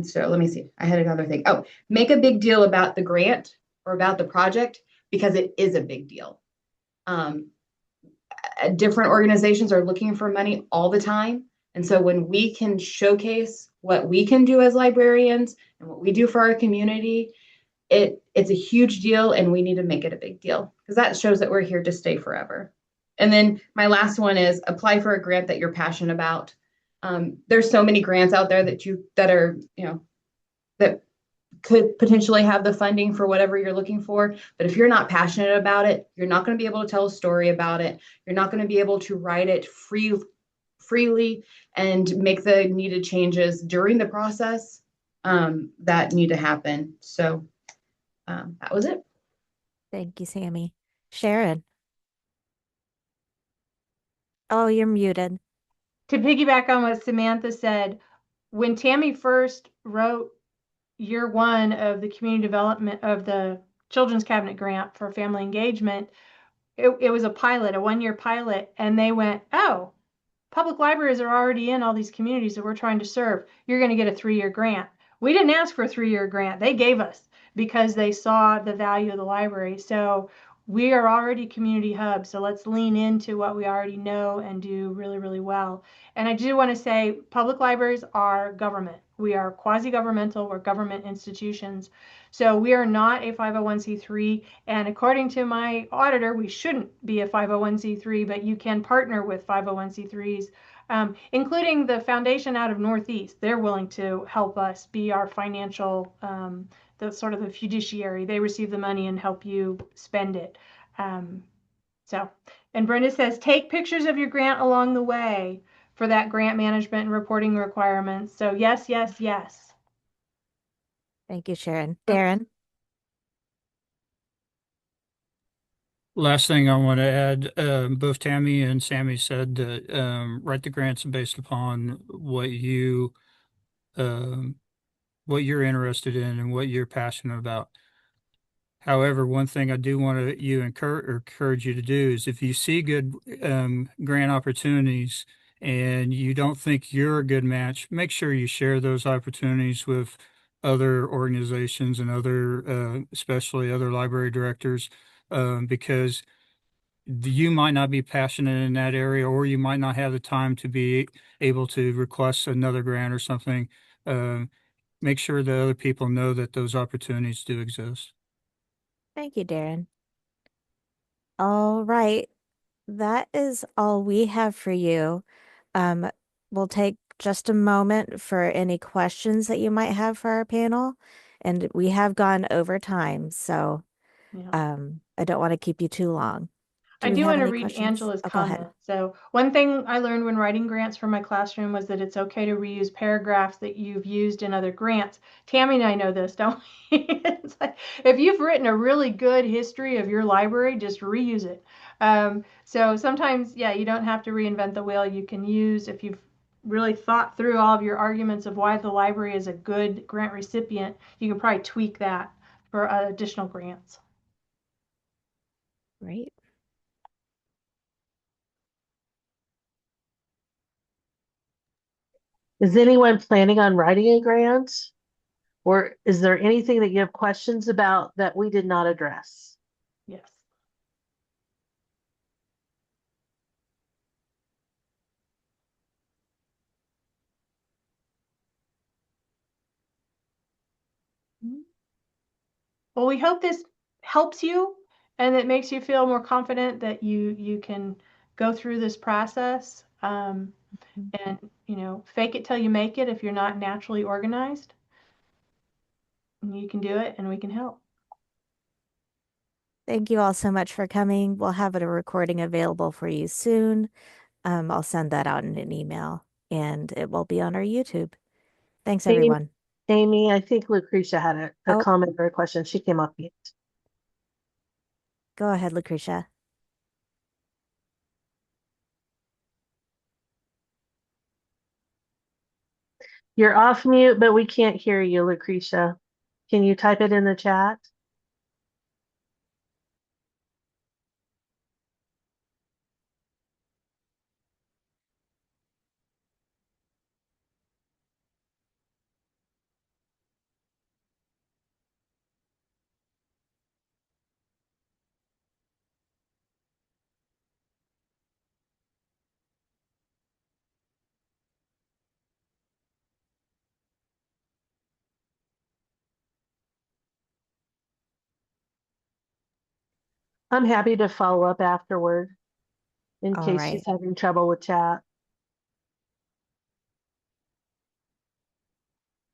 so let me see. I had another thing. Oh, make a big deal about the grant or about the project because it is a big deal. Different organizations are looking for money all the time. And so when we can showcase what we can do as librarians and what we do for our community, it's a huge deal and we need to make it a big deal because that shows that we're here to stay forever. And then my last one is apply for a grant that you're passionate about. There's so many grants out there that could potentially have the funding for whatever you're looking for. But if you're not passionate about it, you're not going to be able to tell a story about it. You're not going to be able to write it freely and make the needed changes during the process that need to happen. So that was it. Thank you, Sammy. Sharon? Oh, you're muted. To piggyback on what Samantha said, when Tammy first wrote year one of the community development of the Children's Cabinet grant for family engagement, it was a pilot, a 1-year pilot, and they went, oh, public libraries are already in all these communities that we're trying to serve. You're going to get a 3-year grant. We didn't ask for a 3-year grant. They gave us because they saw the value of the library. So we are already community hubs. So let's lean into what we already know and do really, really well. And I do want to say public libraries are government. We are quasi-governmental. We're government institutions. So we are not a 501c3. And according to my auditor, we shouldn't be a 501c3, but you can partner with 501c3s, including the foundation out of Northeast. They're willing to help us be our financial, the sort of the fiduciary. They receive the money and help you spend it. And Brenda says, take pictures of your grant along the way for that grant management and reporting requirements. So yes, yes, yes. Thank you, Sharon. Darren? Last thing I want to add, both Tammy and Sammy said that write the grants based upon what you're interested in and what you're passionate about. However, one thing I do want to encourage you to do is if you see good grant opportunities and you don't think you're a good match, make sure you share those opportunities with other organizations and especially other library directors, because you might not be passionate in that area, or you might not have the time to be able to request another grant or something. Make sure that other people know that those opportunities do exist. Thank you, Darren. All right. That is all we have for you. Um, we'll take just a moment for any questions that you might have for our panel. And we have gone over time, so Yeah. I don't want to keep you too long. I we do have want to any read questions? Angela's Oh, go ahead. comment. So one thing I learned when writing grants for my classroom was that it's okay to reuse paragraphs that you've used in other grants. Tammy and I know this, don't we? It's like, if you've written a really good history of your library, just reuse it. So sometimes, yeah, you don't have to reinvent the wheel. You can use, if you've really thought through all of your arguments of why the library is a good grant recipient, you can probably tweak that for additional grants. Great. Is anyone planning on writing a grant? Or is there anything that you have questions about that we did not address? Yes. Well, we hope this helps you and it makes you feel more confident that you can go through this process, and fake it till you make it if you're not naturally organized. And you can do it and we can help. Thank you all so much for coming. We'll have a recording available for you soon. I'll send that out in an email, and it will be on our YouTube. Thanks, Amy, everyone. Amy, I think Lucretia had a Oh. comment or a question. She came up mute. Go ahead, Lucretia. You're off mute, but we can't hear you, Lucretia. Can you type it in the chat? I'm happy to follow up afterward in All case right. she's having trouble with chat.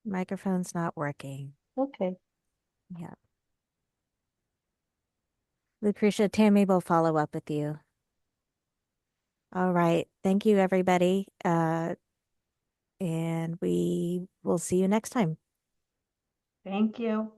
Microphone's not working. Okay. Yeah. Lucretia, Tammy will follow up with you. All right. Thank you, everybody. And we will see you next time. Thank you.